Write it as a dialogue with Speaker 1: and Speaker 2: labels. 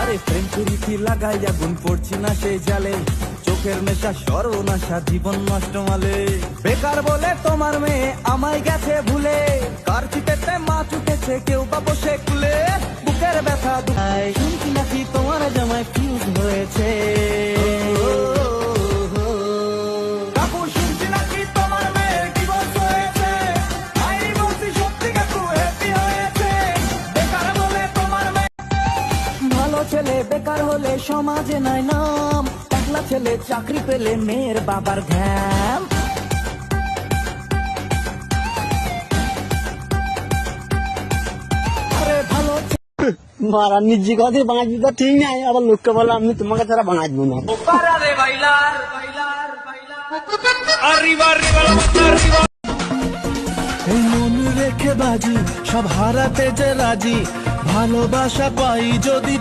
Speaker 1: আরে প্রেম প্রীতি লাগাই আগুন পড়ছি না সেই জালে, চোখের নেশা সর্বনাশা জীবন নষ্ট মালে। বেকার বলে তোমার মেয়ে আমায় গেছে ভুলে, কার চিতেতে মাছ উঠেছে কেউ বা বসে কুলে। বুকের ব্যথা দুঃখায় শুনছি নাকি তোমার জামায় ফিউজ হয়েছে। কাকু শুনছি নাকি তোমার মেয়ের ডিভোর্স হয়েছে। আই বলছি সত্যি কাকু হ্যাপি হয়েছে। বেকার বলে তোমার মেয়ে, ভালো ছেলে বেকার হলে সমাজে নাই নাম, একলা ছেলে চাকরি পেলে মেয়ের বাবার ঘ্যাম। আরে ভালো
Speaker 2: মারা নিজে কথা বাঁচবি তো ঠিক নাই, আবার লোককে বলে আমি তোমাকে ছাড়া বাঁচবো না।
Speaker 1: এই মন রেখে বাজি সব হারাতে যে রাজি, ভালোবাসা পাই যদি